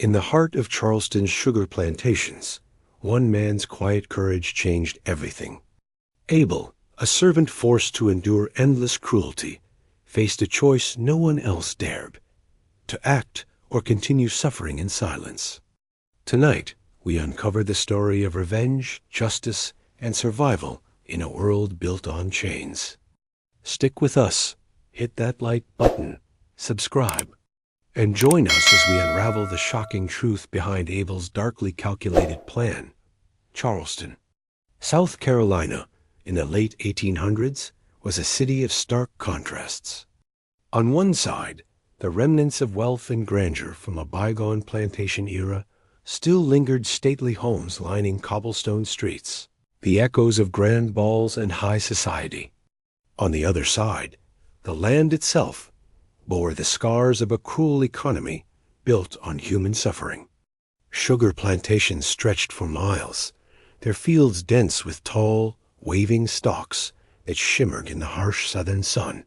In the heart of Charleston's sugar plantations, one man's quiet courage changed everything. Abel, a servant forced to endure endless cruelty, faced a choice no one else dared: to act or continue suffering in silence. Tonight, we uncover the story of revenge, justice, and survival in a world built on chains. Stick with us, hit that like button, subscribe, and join us as we unravel the shocking truth behind Abel's darkly calculated plan. Charleston, South Carolina, in the late 1800s, was a city of stark contrasts. On one side, the remnants of wealth and grandeur from a bygone plantation era still lingered: stately homes lining cobblestone streets, the echoes of grand balls and high society. On the other side, the land itself bore the scars of a cruel economy built on human suffering. Sugar plantations stretched for miles, their fields dense with tall, waving stalks that shimmered in the harsh southern sun.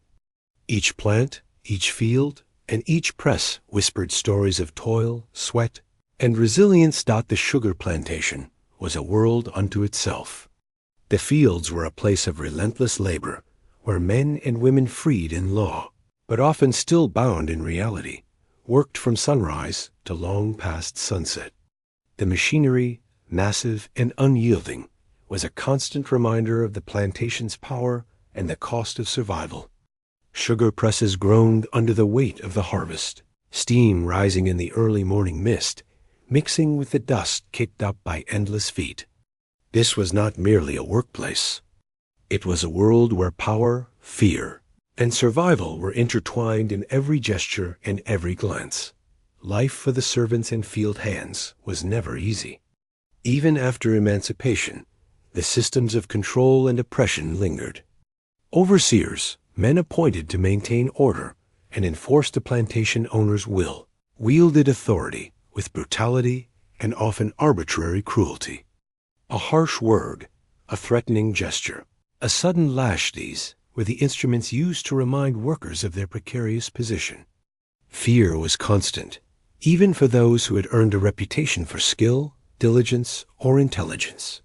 Each plant, each field, and each press whispered stories of toil, sweat, and resilience. The sugar plantation was a world unto itself. The fields were a place of relentless labor, where men and women, freed in law, but often still bound in reality, worked from sunrise to long past sunset. The machinery, massive and unyielding, was a constant reminder of the plantation's power and the cost of survival. Sugar presses groaned under the weight of the harvest, steam rising in the early morning mist, mixing with the dust kicked up by endless feet. This was not merely a workplace. It was a world where power, fear, and survival were intertwined in every gesture and every glance. Life for the servants and field hands was never easy. Even after emancipation, the systems of control and oppression lingered. Overseers, men appointed to maintain order and enforce the plantation owner's will, wielded authority with brutality and often arbitrary cruelty. A harsh word, a threatening gesture, a sudden lash, these were the instruments used to remind workers of their precarious position. Fear was constant, even for those who had earned a reputation for skill, diligence, or intelligence.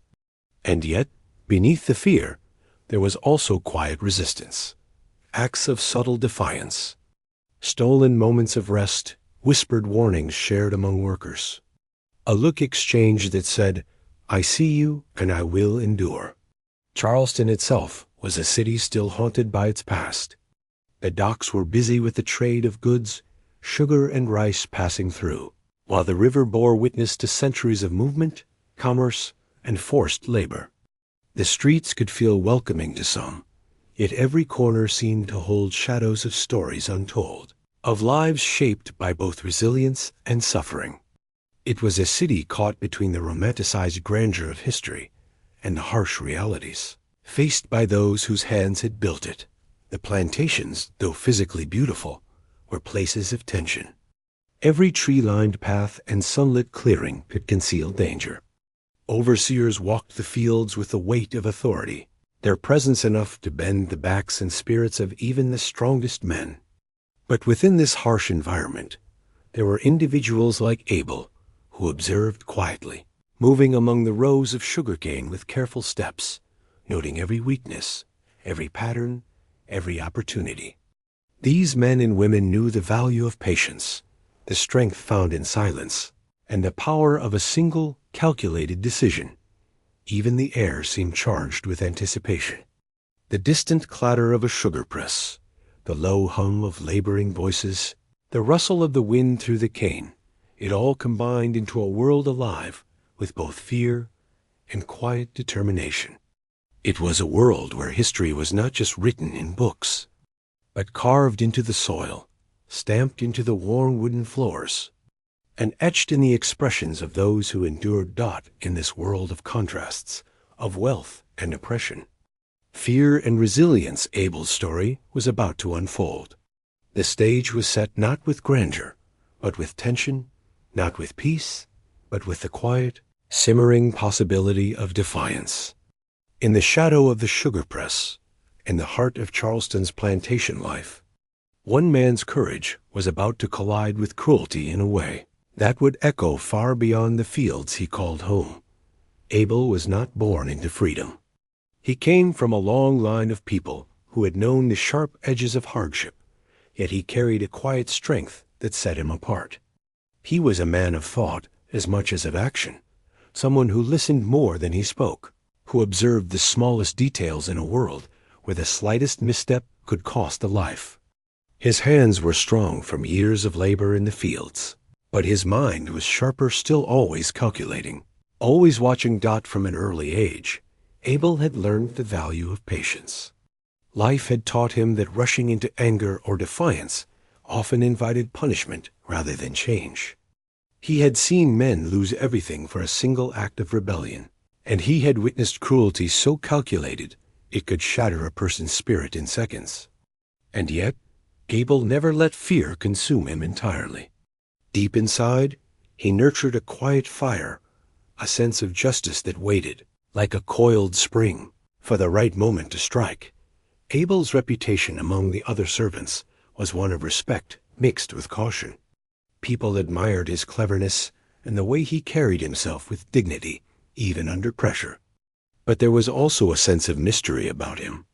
And yet, beneath the fear, there was also quiet resistance, acts of subtle defiance, stolen moments of rest, whispered warnings shared among workers, a look exchanged that said, "I see you and I will endure." Charleston itself was a city still haunted by its past. The docks were busy with the trade of goods, sugar and rice passing through, while the river bore witness to centuries of movement, commerce, and forced labor. The streets could feel welcoming to some, yet every corner seemed to hold shadows of stories untold, of lives shaped by both resilience and suffering. It was a city caught between the romanticized grandeur of history and the harsh realities faced by those whose hands had built it. The plantations, though physically beautiful, were places of tension. Every tree-lined path and sunlit clearing could conceal danger. Overseers walked the fields with the weight of authority, their presence enough to bend the backs and spirits of even the strongest men. But within this harsh environment, there were individuals like Abel, who observed quietly, moving among the rows of sugarcane with careful steps, noting every weakness, every pattern, every opportunity. These men and women knew the value of patience, the strength found in silence, and the power of a single, calculated decision. Even the air seemed charged with anticipation. The distant clatter of a sugar press, the low hum of laboring voices, the rustle of the wind through the cane, it all combined into a world alive with both fear and quiet determination. It was a world where history was not just written in books, but carved into the soil, stamped into the worn wooden floors, and etched in the expressions of those who endured. In this world of contrasts, of wealth and oppression, fear and resilience, Abel's story was about to unfold. The stage was set not with grandeur, but with tension, not with peace, but with the quiet, simmering possibility of defiance. In the shadow of the sugar press, in the heart of Charleston's plantation life, one man's courage was about to collide with cruelty in a way that would echo far beyond the fields he called home. Abel was not born into freedom. He came from a long line of people who had known the sharp edges of hardship, yet he carried a quiet strength that set him apart. He was a man of thought as much as of action, someone who listened more than he spoke, who observed the smallest details in a world where the slightest misstep could cost a life. His hands were strong from years of labor in the fields, but his mind was sharper still, always calculating, always watching. From an early age, Abel had learned the value of patience. Life had taught him that rushing into anger or defiance often invited punishment rather than change. He had seen men lose everything for a single act of rebellion, and he had witnessed cruelty so calculated it could shatter a person's spirit in seconds. And yet, Abel never let fear consume him entirely. Deep inside, he nurtured a quiet fire, a sense of justice that waited, like a coiled spring, for the right moment to strike. Abel's reputation among the other servants was one of respect mixed with caution. People admired his cleverness and the way he carried himself with dignity, even under pressure. But there was also a sense of mystery about him.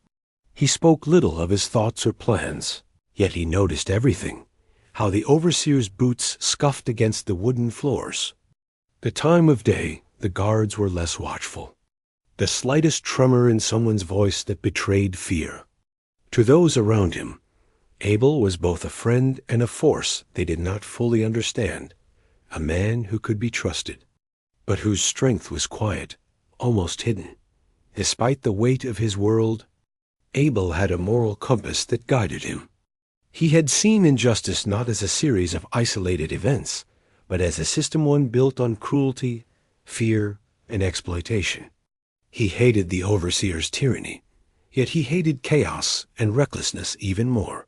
He spoke little of his thoughts or plans, yet he noticed everything, how the overseer's boots scuffed against the wooden floors. The time of day, the guards were less watchful. The slightest tremor in someone's voice that betrayed fear. To those around him, Abel was both a friend and a force they did not fully understand, a man who could be trusted, but whose strength was quiet, almost hidden. Despite the weight of his world, Abel had a moral compass that guided him. He had seen injustice not as a series of isolated events, but as a system one built on cruelty, fear, and exploitation. He hated the overseer's tyranny, yet he hated chaos and recklessness even more.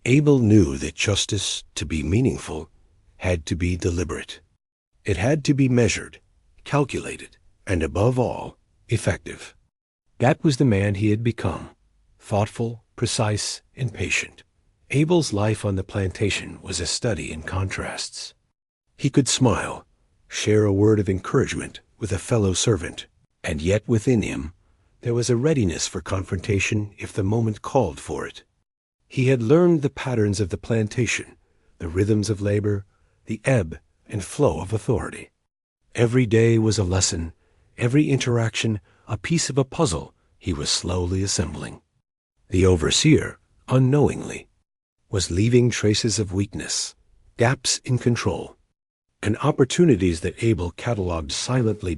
Abel knew that justice, to be meaningful, had to be deliberate. It had to be measured, calculated, and above all, effective. That was the man he had become, thoughtful, precise, and patient. Abel's life on the plantation was a study in contrasts. He could smile, share a word of encouragement with a fellow servant, and yet within him there was a readiness for confrontation if the moment called for it. He had learned the patterns of the plantation, the rhythms of labor, the ebb and flow of authority. Every day was a lesson, every interaction a piece of a puzzle he was slowly assembling. The overseer, unknowingly, was leaving traces of weakness, gaps in control, and opportunities that Abel catalogued silently.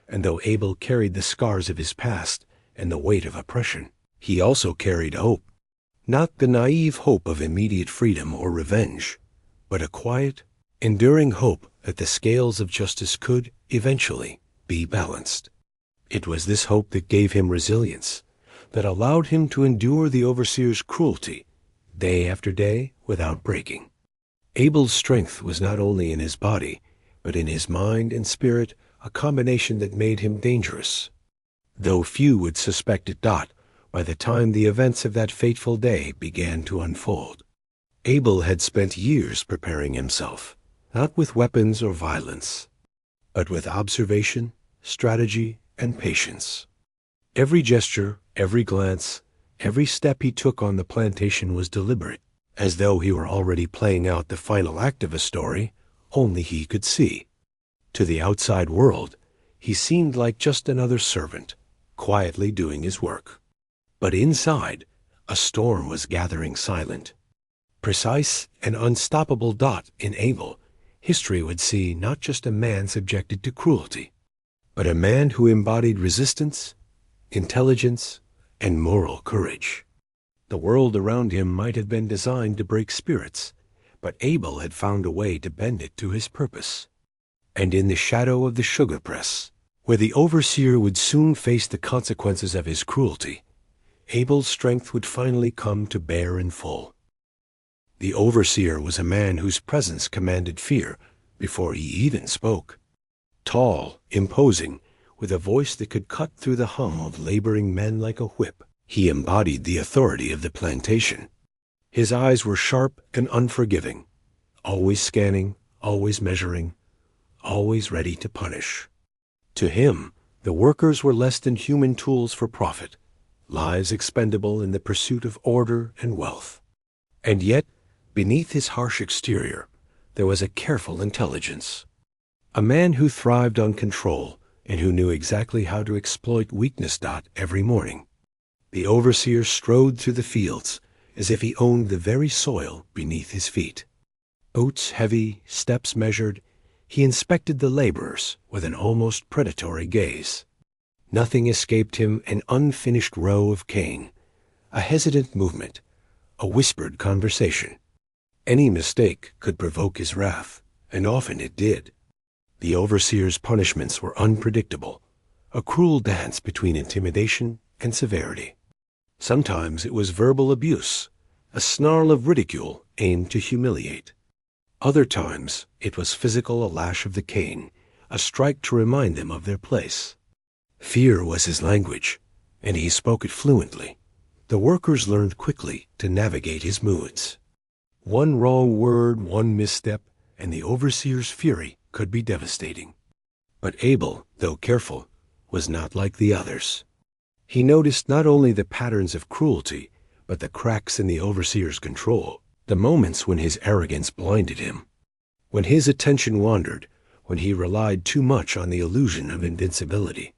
And though Abel carried the scars of his past and the weight of oppression, he also carried hope. Not the naive hope of immediate freedom or revenge, but a quiet, enduring hope that the scales of justice could, eventually, be balanced. It was this hope that gave him resilience, that allowed him to endure the overseer's cruelty, day after day, without breaking. Abel's strength was not only in his body, but in his mind and spirit, a combination that made him dangerous. Though few would suspect it. By the time the events of that fateful day began to unfold, Abel had spent years preparing himself, not with weapons or violence, but with observation, strategy, and patience. Every gesture, every glance, every step he took on the plantation was deliberate, as though he were already playing out the final act of a story only he could see. To the outside world, he seemed like just another servant, quietly doing his work. But inside, a storm was gathering silent. Precise and unstoppable. In Abel, history would see not just a man subjected to cruelty, but a man who embodied resistance, intelligence, and moral courage. The world around him might have been designed to break spirits, but Abel had found a way to bend it to his purpose. And in the shadow of the sugar press, where the overseer would soon face the consequences of his cruelty, Abel's strength would finally come to bear in full. The overseer was a man whose presence commanded fear before he even spoke. Tall, imposing, with a voice that could cut through the hum of laboring men like a whip, he embodied the authority of the plantation. His eyes were sharp and unforgiving, always scanning, always measuring, always ready to punish. To him, the workers were less than human tools for profit, lives expendable in the pursuit of order and wealth. And yet, beneath his harsh exterior, there was a careful intelligence. A man who thrived on control and who knew exactly how to exploit weakness. Every morning, the overseer strode through the fields as if he owned the very soil beneath his feet. Oats heavy, steps measured, he inspected the laborers with an almost predatory gaze. Nothing escaped him: an unfinished row of cane, a hesitant movement, a whispered conversation. Any mistake could provoke his wrath, and often it did. The overseer's punishments were unpredictable, a cruel dance between intimidation and severity. Sometimes it was verbal abuse, a snarl of ridicule aimed to humiliate. Other times it was physical: a lash of the cane, a strike to remind them of their place. Fear was his language, and he spoke it fluently. The workers learned quickly to navigate his moods. One wrong word, one misstep, and the overseer's fury could be devastating. But Abel, though careful, was not like the others. He noticed not only the patterns of cruelty, but the cracks in the overseer's control, the moments when his arrogance blinded him, when his attention wandered, when he relied too much on the illusion of invincibility.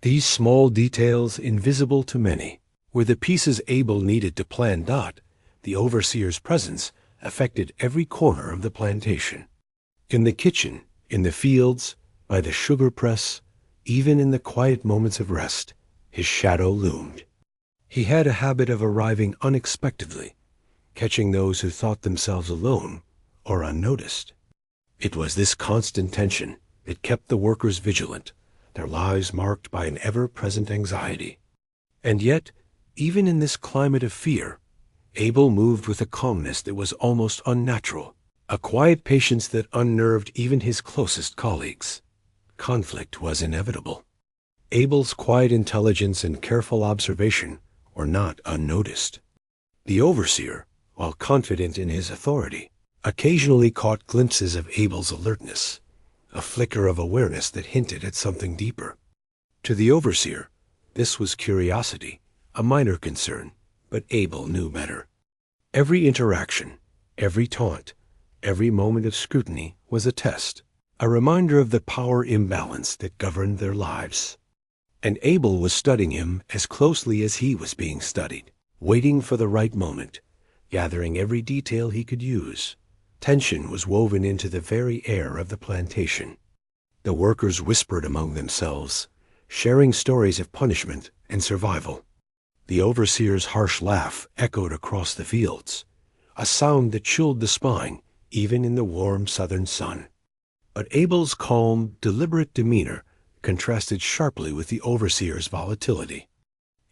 These small details, invisible to many, were the pieces Abel needed to plan. The overseer's presence affected every corner of the plantation. In the kitchen, in the fields, by the sugar press, even in the quiet moments of rest, his shadow loomed. He had a habit of arriving unexpectedly, catching those who thought themselves alone or unnoticed. It was this constant tension that kept the workers vigilant, their lives marked by an ever-present anxiety. And yet, even in this climate of fear, Abel moved with a calmness that was almost unnatural, a quiet patience that unnerved even his closest colleagues. Conflict was inevitable. Abel's quiet intelligence and careful observation were not unnoticed. The overseer, while confident in his authority, occasionally caught glimpses of Abel's alertness, a flicker of awareness that hinted at something deeper. To the overseer, this was curiosity, a minor concern, but Abel knew better. Every interaction, every taunt, every moment of scrutiny was a test, a reminder of the power imbalance that governed their lives. And Abel was studying him as closely as he was being studied, waiting for the right moment, gathering every detail he could use. Tension was woven into the very air of the plantation. The workers whispered among themselves, sharing stories of punishment and survival. The overseer's harsh laugh echoed across the fields, a sound that chilled the spine even in the warm southern sun. But Abel's calm, deliberate demeanor contrasted sharply with the overseer's volatility.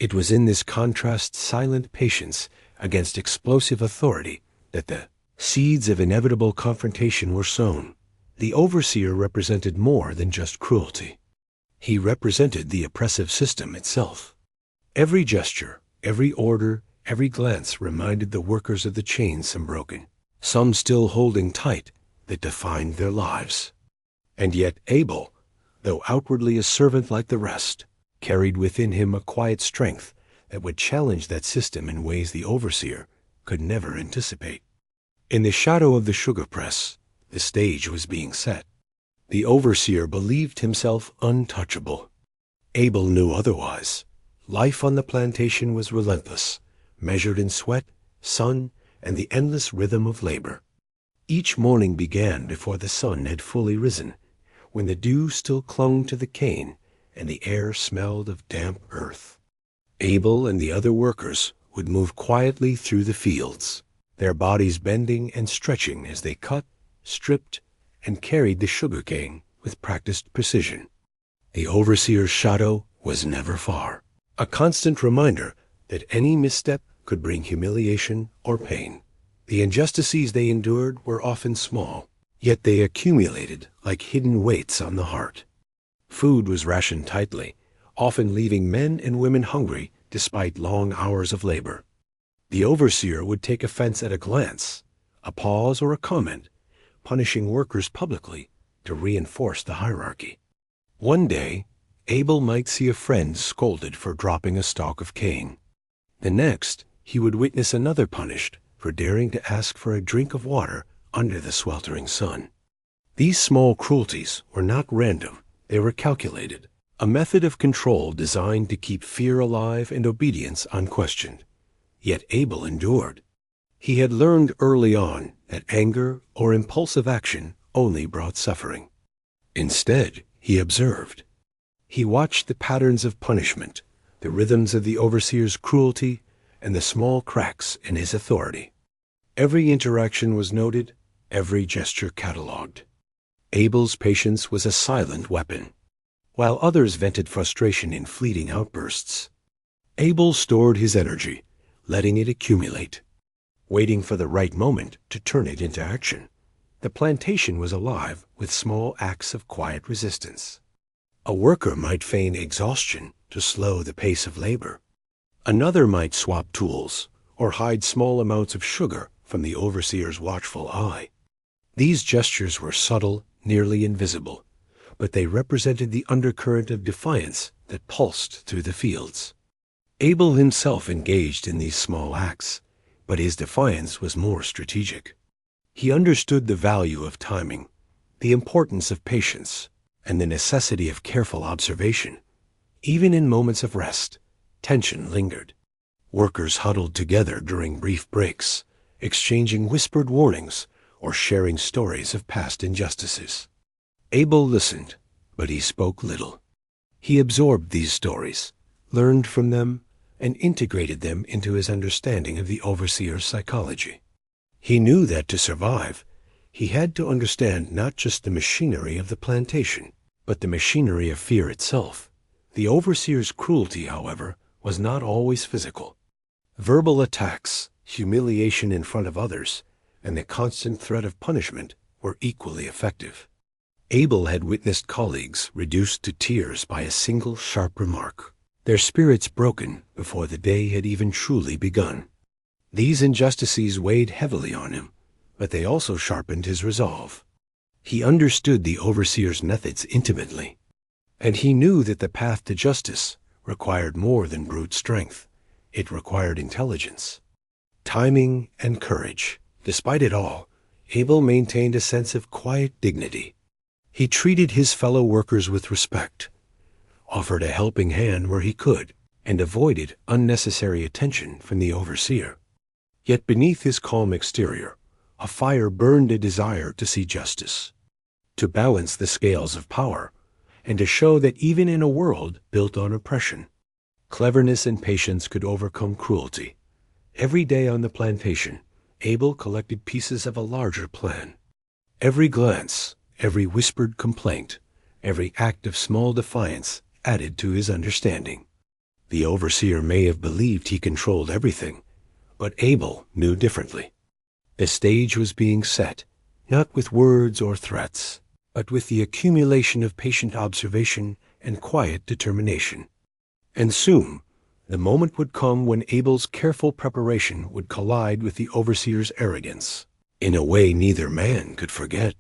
It was in this contrast, silent patience against explosive authority, that the seeds of inevitable confrontation were sown. The overseer represented more than just cruelty. He represented the oppressive system itself. Every gesture, every order, every glance reminded the workers of the chains unbroken, some still holding tight, that defined their lives. And yet Abel, though outwardly a servant like the rest, carried within him a quiet strength that would challenge that system in ways the overseer could never anticipate. In the shadow of the sugar press, the stage was being set. The overseer believed himself untouchable. Abel knew otherwise. Life on the plantation was relentless, measured in sweat, sun, and the endless rhythm of labor. Each morning began before the sun had fully risen, when the dew still clung to the cane and the air smelled of damp earth. Abel and the other workers would move quietly through the fields, their bodies bending and stretching as they cut, stripped, and carried the sugar cane with practiced precision. The overseer's shadow was never far, a constant reminder that any misstep could bring humiliation or pain. The injustices they endured were often small, yet they accumulated like hidden weights on the heart. Food was rationed tightly, often leaving men and women hungry despite long hours of labor. The overseer would take offense at a glance, a pause, or a comment, punishing workers publicly to reinforce the hierarchy. One day, Abel might see a friend scolded for dropping a stalk of cane. The next, he would witness another punished for daring to ask for a drink of water under the sweltering sun. These small cruelties were not random, they were calculated, a method of control designed to keep fear alive and obedience unquestioned. Yet Abel endured. He had learned early on that anger or impulsive action only brought suffering. Instead, he observed. He watched the patterns of punishment, the rhythms of the overseer's cruelty, and the small cracks in his authority. Every interaction was noted, every gesture catalogued. Abel's patience was a silent weapon. While others vented frustration in fleeting outbursts, Abel stored his energy, letting it accumulate, waiting for the right moment to turn it into action. The plantation was alive with small acts of quiet resistance. A worker might feign exhaustion to slow the pace of labor. Another might swap tools or hide small amounts of sugar from the overseer's watchful eye. These gestures were subtle, nearly invisible, but they represented the undercurrent of defiance that pulsed through the fields. Abel himself engaged in these small acts, but his defiance was more strategic. He understood the value of timing, the importance of patience, and the necessity of careful observation. Even in moments of rest, tension lingered. Workers huddled together during brief breaks, exchanging whispered warnings or sharing stories of past injustices. Abel listened, but he spoke little. He absorbed these stories, learned from them, and integrated them into his understanding of the overseer's psychology. He knew that to survive, he had to understand not just the machinery of the plantation, but the machinery of fear itself. The overseer's cruelty, however, was not always physical. Verbal attacks, humiliation in front of others, and the constant threat of punishment were equally effective. Abel had witnessed colleagues reduced to tears by a single sharp remark, their spirits broken before the day had even truly begun. These injustices weighed heavily on him, but they also sharpened his resolve. He understood the overseer's methods intimately, and he knew that the path to justice required more than brute strength. It required intelligence, timing, and courage. Despite it all, Abel maintained a sense of quiet dignity. He treated his fellow workers with respect, offered a helping hand where he could, and avoided unnecessary attention from the overseer. Yet beneath his calm exterior, a fire burned a desire to see justice, to balance the scales of power, and to show that even in a world built on oppression, cleverness and patience could overcome cruelty. Every day on the plantation, Abel collected pieces of a larger plan. Every glance, every whispered complaint, every act of small defiance added to his understanding. The overseer may have believed he controlled everything, but Abel knew differently. The stage was being set, not with words or threats, but with the accumulation of patient observation and quiet determination. And soon, the moment would come when Abel's careful preparation would collide with the overseer's arrogance, in a way neither man could forget.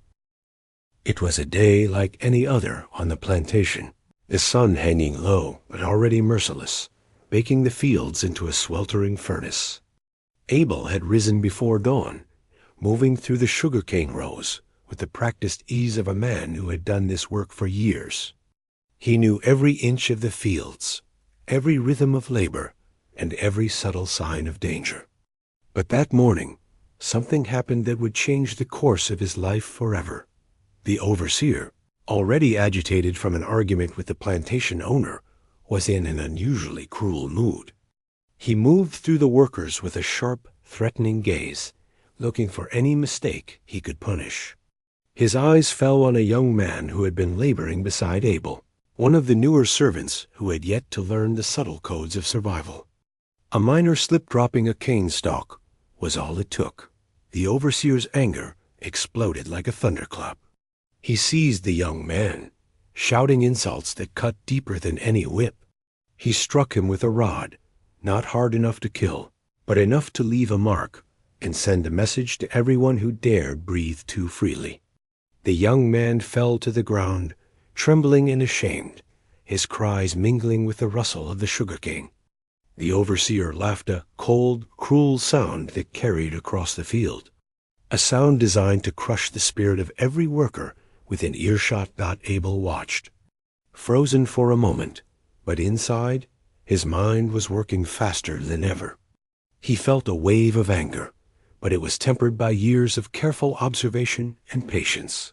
It was a day like any other on the plantation, the sun hanging low but already merciless, baking the fields into a sweltering furnace. Abel had risen before dawn, moving through the sugarcane rows with the practiced ease of a man who had done this work for years. He knew every inch of the fields, every rhythm of labor, and every subtle sign of danger. But that morning, something happened that would change the course of his life forever. The overseer, already agitated from an argument with the plantation owner, was in an unusually cruel mood. He moved through the workers with a sharp, threatening gaze, looking for any mistake he could punish. His eyes fell on a young man who had been laboring beside Abel, one of the newer servants who had yet to learn the subtle codes of survival. A miner slip dropping a cane stalk was all it took. The overseer's anger exploded like a thunderclap. He seized the young man, shouting insults that cut deeper than any whip. He struck him with a rod, not hard enough to kill, but enough to leave a mark and send a message to everyone who dared breathe too freely. The young man fell to the ground, trembling and ashamed, his cries mingling with the rustle of the sugarcane. The overseer laughed a cold, cruel sound that carried across the field, a sound designed to crush the spirit of every worker within earshot. Abel watched, frozen for a moment, but inside, his mind was working faster than ever. He felt a wave of anger, but it was tempered by years of careful observation and patience.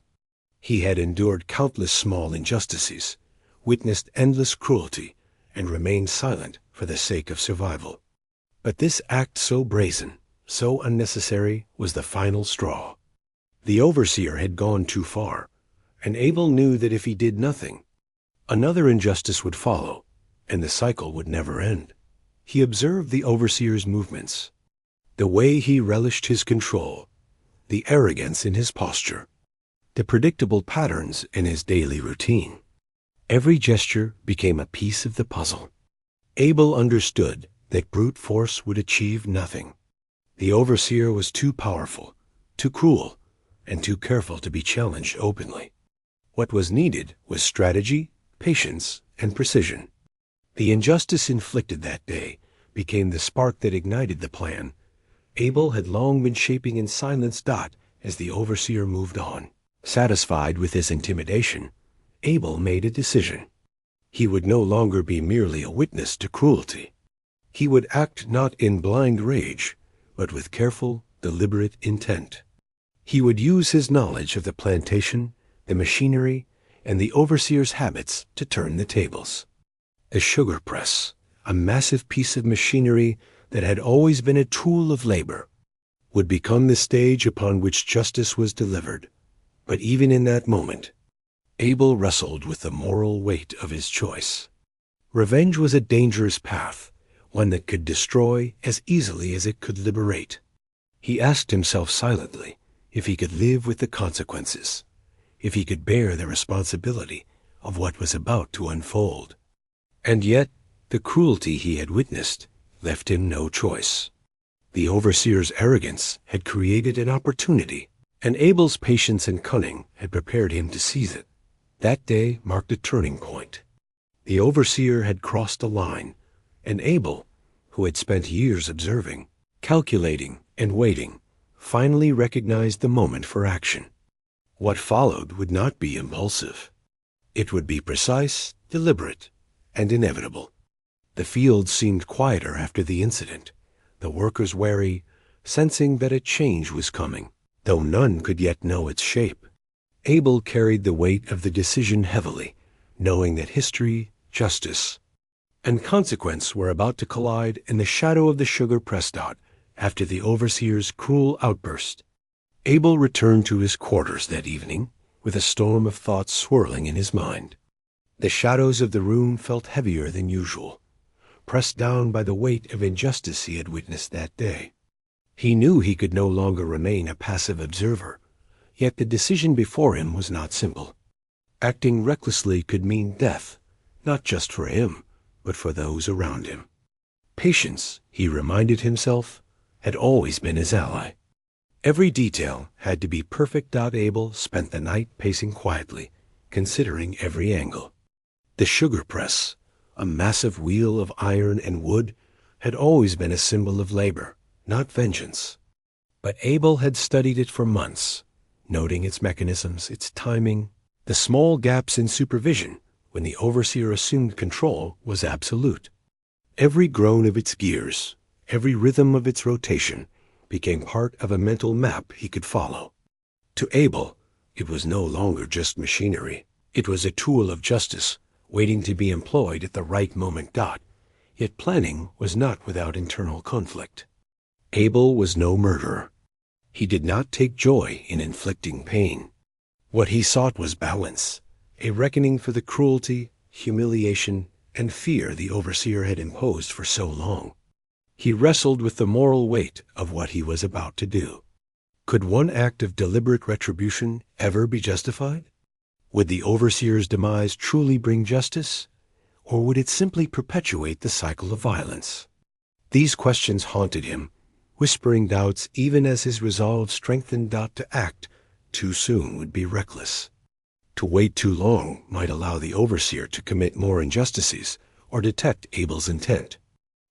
He had endured countless small injustices, witnessed endless cruelty, and remained silent for the sake of survival. But this act so brazen, so unnecessary, was the final straw. The overseer had gone too far, and Abel knew that if he did nothing, another injustice would follow, and the cycle would never end. He observed the overseer's movements, the way he relished his control, the arrogance in his posture, the predictable patterns in his daily routine. Every gesture became a piece of the puzzle. Abel understood that brute force would achieve nothing. The overseer was too powerful, too cruel, and too careful to be challenged openly. What was needed was strategy, patience, and precision. The injustice inflicted that day became the spark that ignited the plan Abel had long been shaping in silence. As the overseer moved on, satisfied with his intimidation, Abel made a decision. He would no longer be merely a witness to cruelty. He would act not in blind rage, but with careful, deliberate intent. He would use his knowledge of the plantation, the machinery, and the overseer's habits to turn the tables. The sugar press, a massive piece of machinery that had always been a tool of labor, would become the stage upon which justice was delivered. But even in that moment, Abel wrestled with the moral weight of his choice. Revenge was a dangerous path, one that could destroy as easily as it could liberate. He asked himself silently if he could live with the consequences, if he could bear the responsibility of what was about to unfold. And yet, the cruelty he had witnessed left him no choice. The overseer's arrogance had created an opportunity, and Abel's patience and cunning had prepared him to seize it. That day marked a turning point. The overseer had crossed a line, and Abel, who had spent years observing, calculating, and waiting, finally recognized the moment for action. What followed would not be impulsive. It would be precise, deliberate, and inevitable. The field seemed quieter after the incident, the workers wary, sensing that a change was coming, though none could yet know its shape. Abel carried the weight of the decision heavily, knowing that history, justice, and consequence were about to collide in the shadow of the sugar press. After the overseer's cruel outburst, Abel returned to his quarters that evening with a storm of thoughts swirling in his mind. The shadows of the room felt heavier than usual, pressed down by the weight of injustice he had witnessed that day. He knew he could no longer remain a passive observer, yet the decision before him was not simple. Acting recklessly could mean death, not just for him, but for those around him. Patience, he reminded himself, had always been his ally. Every detail had to be perfect. Abel spent the night pacing quietly, considering every angle. The sugar press, a massive wheel of iron and wood, had always been a symbol of labor, not vengeance. But Abel had studied it for months, noting its mechanisms, its timing, the small gaps in supervision when the overseer assumed control was absolute. Every groan of its gears, every rhythm of its rotation, became part of a mental map he could follow. To Abel, it was no longer just machinery. It was a tool of justice, waiting to be employed at the right moment. Yet planning was not without internal conflict. Abel was no murderer. He did not take joy in inflicting pain. What he sought was balance, a reckoning for the cruelty, humiliation, and fear the overseer had imposed for so long. He wrestled with the moral weight of what he was about to do. Could one act of deliberate retribution ever be justified? Would the overseer's demise truly bring justice, or would it simply perpetuate the cycle of violence? These questions haunted him, whispering doubts even as his resolve strengthened. To act, too soon would be reckless. To wait too long might allow the overseer to commit more injustices or detect Abel's intent.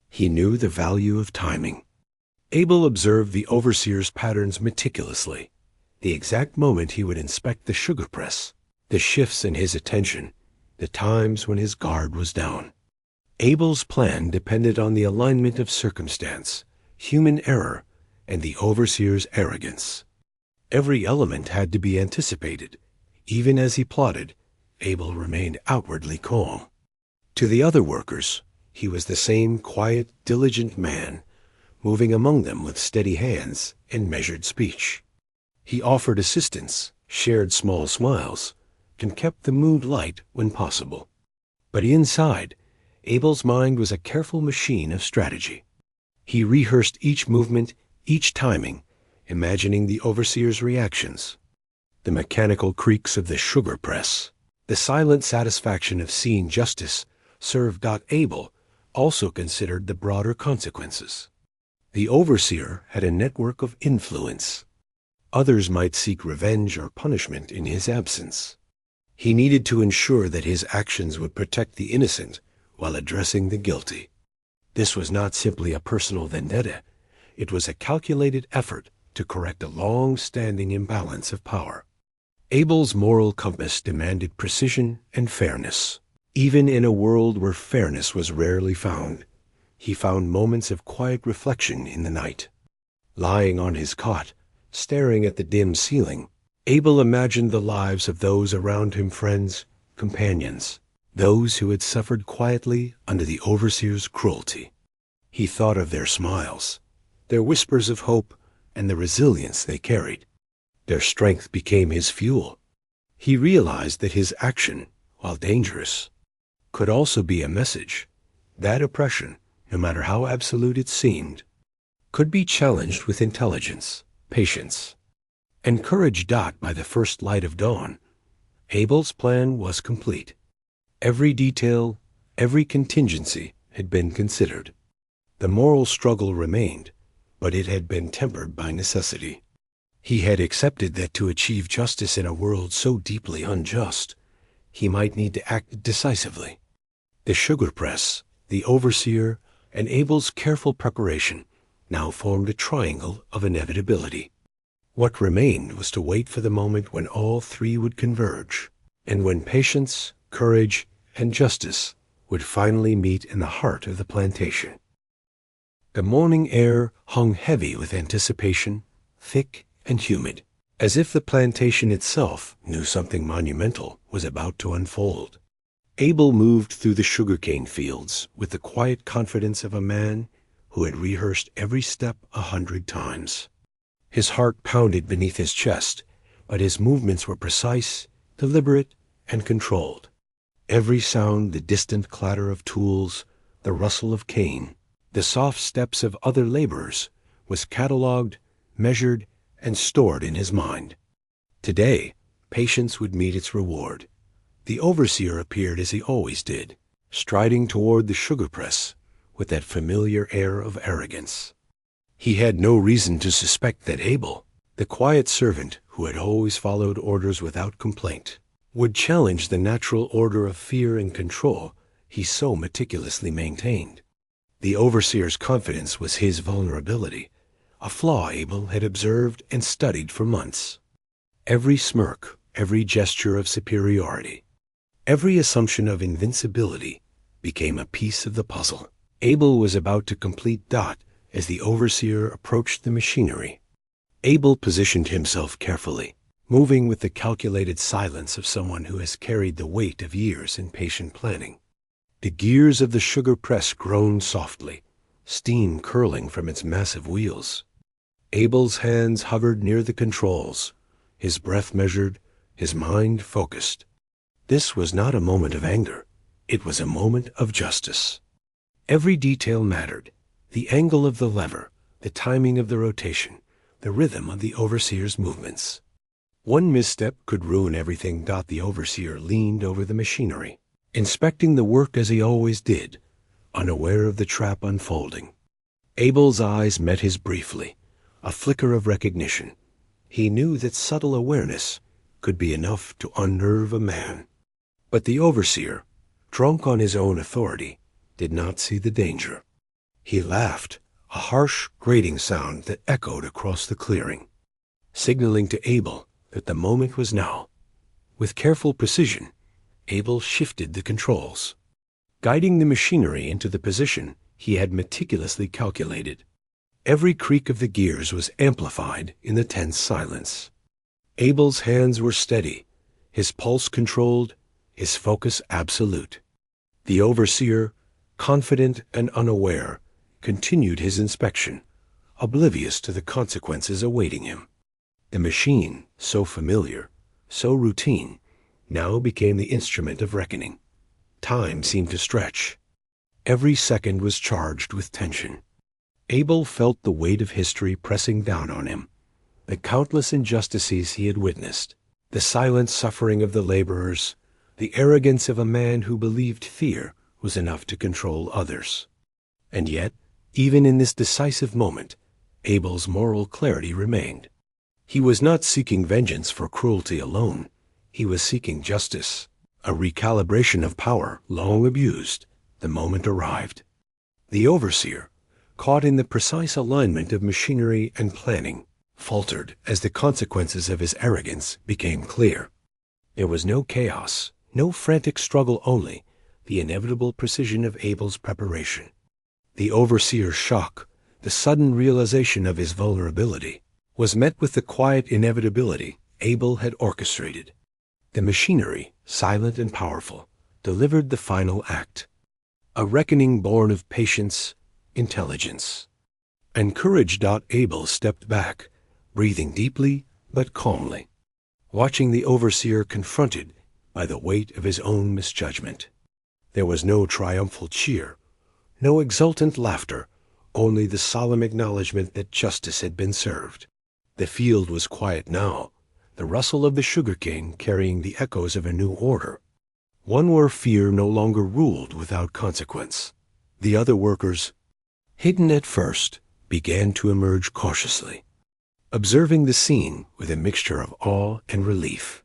He knew the value of timing. Abel observed the overseer's patterns meticulously. The exact moment he would inspect the sugar press, the shifts in his attention, the times when his guard was down. Abel's plan depended on the alignment of circumstance, human error, and the overseer's arrogance. Every element had to be anticipated. Even as he plotted, Abel remained outwardly calm. To the other workers, he was the same quiet, diligent man, moving among them with steady hands and measured speech. He offered assistance, shared small smiles, and kept the mood light when possible. But inside, Abel's mind was a careful machine of strategy. He rehearsed each movement, each timing, imagining the overseer's reactions. The mechanical creaks of the sugar press, the silent satisfaction of seeing justice served. Abel also considered the broader consequences. The overseer had a network of influence. Others might seek revenge or punishment in his absence. He needed to ensure that his actions would protect the innocent while addressing the guilty. This was not simply a personal vendetta. It was a calculated effort to correct a long-standing imbalance of power. Abel's moral compass demanded precision and fairness. Even in a world where fairness was rarely found, he found moments of quiet reflection in the night. Lying on his cot, staring at the dim ceiling, Abel imagined the lives of those around him, friends, companions, those who had suffered quietly under the overseer's cruelty. He thought of their smiles, their whispers of hope, and the resilience they carried. Their strength became his fuel. He realized that his action, while dangerous, could also be a message. That oppression, no matter how absolute it seemed, could be challenged with intelligence, patience, encouraged. By the first light of dawn, Abel's plan was complete. Every detail, every contingency had been considered. The moral struggle remained, but it had been tempered by necessity. He had accepted that to achieve justice in a world so deeply unjust, he might need to act decisively. The sugar press, the overseer, and Abel's careful preparation now formed a triangle of inevitability. What remained was to wait for the moment when all three would converge, and when patience, courage, and justice would finally meet in the heart of the plantation. The morning air hung heavy with anticipation, thick and humid, as if the plantation itself knew something monumental was about to unfold. Abel moved through the sugarcane fields with the quiet confidence of a man who had rehearsed every step 100 times. His heart pounded beneath his chest, but his movements were precise, deliberate, and controlled. Every sound, the distant clatter of tools, the rustle of cane, the soft steps of other laborers, was catalogued, measured, and stored in his mind. Today, patience would meet its reward. The overseer appeared as he always did, striding toward the sugar press with that familiar air of arrogance. He had no reason to suspect that Abel, the quiet servant who had always followed orders without complaint, would challenge the natural order of fear and control he so meticulously maintained. The overseer's confidence was his vulnerability, a flaw Abel had observed and studied for months. Every smirk, every gesture of superiority, every assumption of invincibility became a piece of the puzzle. Abel was about to complete Dot as the overseer approached the machinery. Abel positioned himself carefully, moving with the calculated silence of someone who has carried the weight of years in patient planning. The gears of the sugar press groaned softly, steam curling from its massive wheels. Abel's hands hovered near the controls, his breath measured, his mind focused. This was not a moment of anger. It was a moment of justice. Every detail mattered: the angle of the lever, the timing of the rotation, the rhythm of the overseer's movements. One misstep could ruin everything. The overseer leaned over the machinery, inspecting the work as he always did, unaware of the trap unfolding. Abel's eyes met his briefly, a flicker of recognition. He knew that subtle awareness could be enough to unnerve a man. But the overseer, drunk on his own authority, did not see the danger. He laughed, a harsh, grating sound that echoed across the clearing, signaling to Abel that the moment was now. With careful precision, Abel shifted the controls, guiding the machinery into the position he had meticulously calculated. Every creak of the gears was amplified in the tense silence. Abel's hands were steady, his pulse controlled, his focus absolute. The overseer, confident and unaware, continued his inspection, oblivious to the consequences awaiting him. The machine, so familiar, so routine, now became the instrument of reckoning. Time seemed to stretch. Every second was charged with tension. Abel felt the weight of history pressing down on him, the countless injustices he had witnessed, the silent suffering of the laborers, the arrogance of a man who believed fear was enough to control others. And yet, even in this decisive moment, Abel's moral clarity remained. He was not seeking vengeance for cruelty alone. He was seeking justice, a recalibration of power long abused. The moment arrived. The overseer, caught in the precise alignment of machinery and planning, faltered as the consequences of his arrogance became clear. There was no chaos, no frantic struggle, only the inevitable precision of Abel's preparation. The overseer's shock, the sudden realization of his vulnerability, was met with the quiet inevitability Abel had orchestrated. The machinery, silent and powerful, delivered the final act. A reckoning born of patience, intelligence. Encouraged, Abel stepped back, breathing deeply but calmly, watching the overseer confronted by the weight of his own misjudgment. There was no triumphal cheer, no exultant laughter, only the solemn acknowledgement that justice had been served. The field was quiet now, the rustle of the sugarcane carrying the echoes of a new order, one where fear no longer ruled without consequence. The other workers, hidden at first, began to emerge cautiously, observing the scene with a mixture of awe and relief.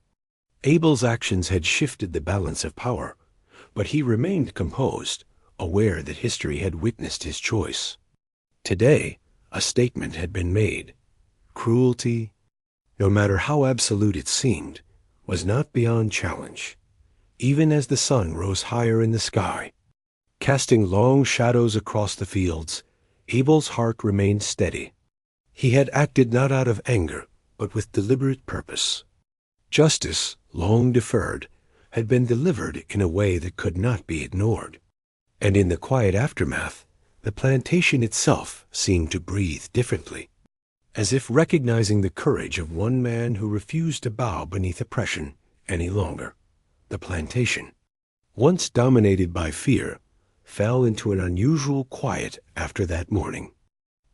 Abel's actions had shifted the balance of power, but he remained composed, aware that history had witnessed his choice. Today, a statement had been made. Cruelty, no matter how absolute it seemed, was not beyond challenge. Even as the sun rose higher in the sky, casting long shadows across the fields, Abel's heart remained steady. He had acted not out of anger, but with deliberate purpose. Justice, long deferred, had been delivered in a way that could not be ignored. And in the quiet aftermath, the plantation itself seemed to breathe differently, as if recognizing the courage of one man who refused to bow beneath oppression any longer. The plantation, once dominated by fear, fell into an unusual quiet after that morning.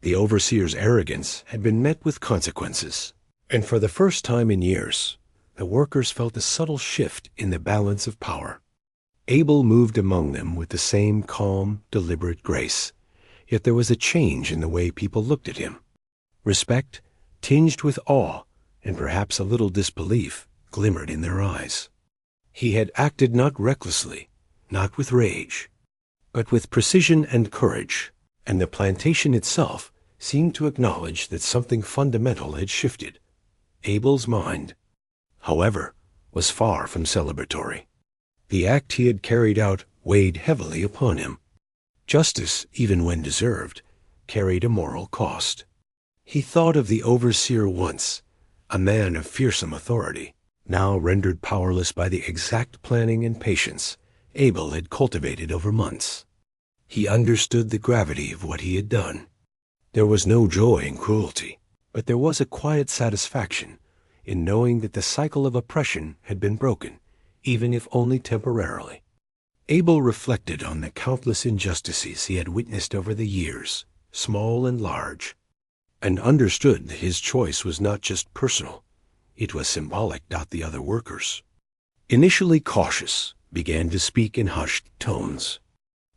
The overseer's arrogance had been met with consequences, and for the first time in years, the workers felt a subtle shift in the balance of power. Abel moved among them with the same calm, deliberate grace, yet there was a change in the way people looked at him. Respect, tinged with awe, and perhaps a little disbelief, glimmered in their eyes. He had acted not recklessly, not with rage, but with precision and courage, and the plantation itself seemed to acknowledge that something fundamental had shifted. Abel's mind, however, was far from celebratory. The act he had carried out weighed heavily upon him. Justice, even when deserved, carried a moral cost. He thought of the overseer once, a man of fearsome authority, now rendered powerless by the exact planning and patience Abel had cultivated over months. He understood the gravity of what he had done. There was no joy in cruelty, but there was a quiet satisfaction in knowing that the cycle of oppression had been broken, even if only temporarily. Abel reflected on the countless injustices he had witnessed over the years, small and large, and understood that his choice was not just personal, it was symbolic. The other workers, initially cautious, began to speak in hushed tones.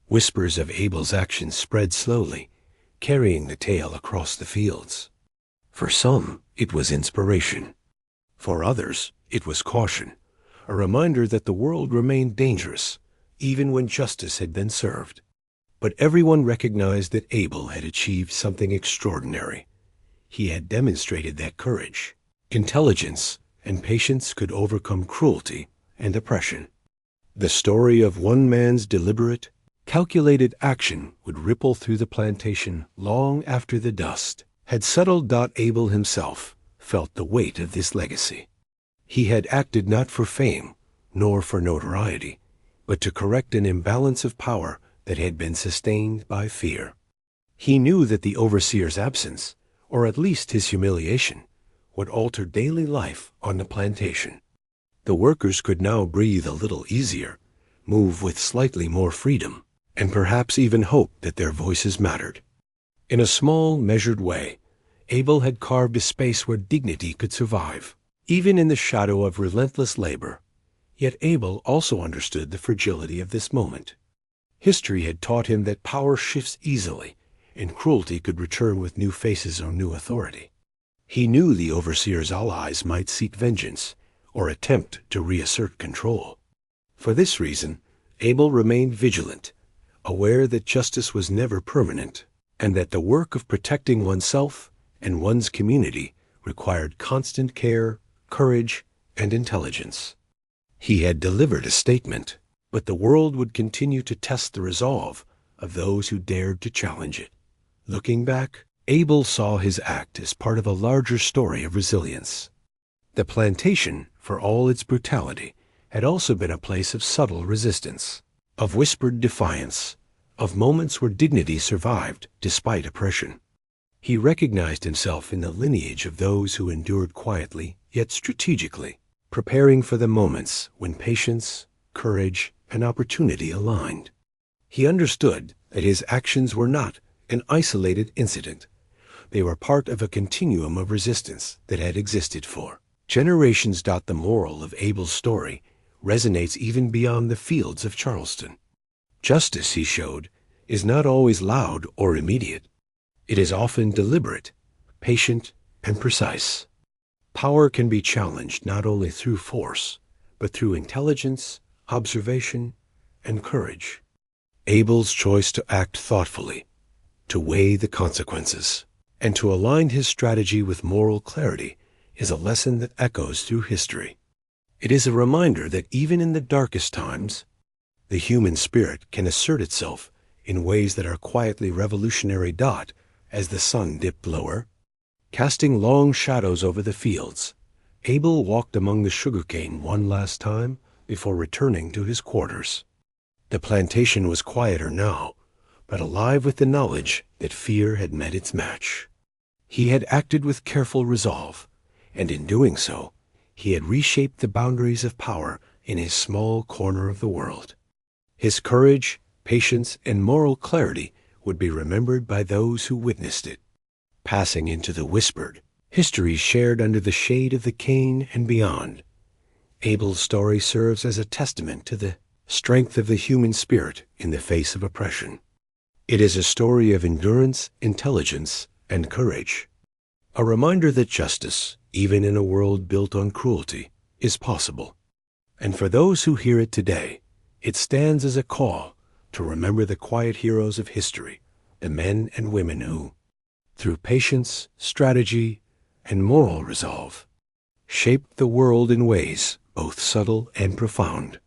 Whispers of Abel's actions spread slowly, carrying the tale across the fields. For some, it was inspiration. For others, it was caution, a reminder that the world remained dangerous, even when justice had been served. But everyone recognized that Abel had achieved something extraordinary. He had demonstrated that courage, intelligence, and patience could overcome cruelty and oppression. The story of one man's deliberate, calculated action would ripple through the plantation long after the dust had settled. Abel himself felt the weight of this legacy. He had acted not for fame, nor for notoriety, but to correct an imbalance of power that had been sustained by fear. He knew that the overseer's absence, or at least his humiliation, would alter daily life on the plantation. The workers could now breathe a little easier, move with slightly more freedom, and perhaps even hope that their voices mattered. In a small, measured way, Abel had carved a space where dignity could survive, even in the shadow of relentless labor. Yet Abel also understood the fragility of this moment. History had taught him that power shifts easily, and cruelty could return with new faces or new authority. He knew the overseer's allies might seek vengeance or attempt to reassert control. For this reason, Abel remained vigilant, aware that justice was never permanent, and that the work of protecting oneself and one's community required constant care, courage, and intelligence. He had delivered a statement, but the world would continue to test the resolve of those who dared to challenge it. Looking back, Abel saw his act as part of a larger story of resilience. The plantation, for all its brutality, had also been a place of subtle resistance, of whispered defiance, of moments where dignity survived despite oppression. He recognized himself in the lineage of those who endured quietly yet strategically, preparing for the moments when patience, courage, and opportunity aligned. He understood that his actions were not an isolated incident. They were part of a continuum of resistance that had existed for generations. The moral of Abel's story resonates even beyond the fields of Charleston. Justice, he showed, is not always loud or immediate. It is often deliberate, patient, and precise. Power can be challenged not only through force, but through intelligence, observation, and courage. Abel's choice to act thoughtfully, to weigh the consequences, and to align his strategy with moral clarity is a lesson that echoes through history. It is a reminder that even in the darkest times, the human spirit can assert itself in ways that are quietly revolutionary. As the sun dipped lower, casting long shadows over the fields, Abel walked among the sugarcane one last time before returning to his quarters. The plantation was quieter now, but alive with the knowledge that fear had met its match. He had acted with careful resolve, and in doing so, he had reshaped the boundaries of power in his small corner of the world. His courage, patience, and moral clarity would be remembered by those who witnessed it. Passing into the whispered, history shared under the shade of the cane and beyond, Abel's story serves as a testament to the strength of the human spirit in the face of oppression. It is a story of endurance, intelligence, and courage. A reminder that justice, even in a world built on cruelty, is possible. And for those who hear it today, it stands as a call to remember the quiet heroes of history, the men and women who, through patience, strategy, and moral resolve, shaped the world in ways both subtle and profound.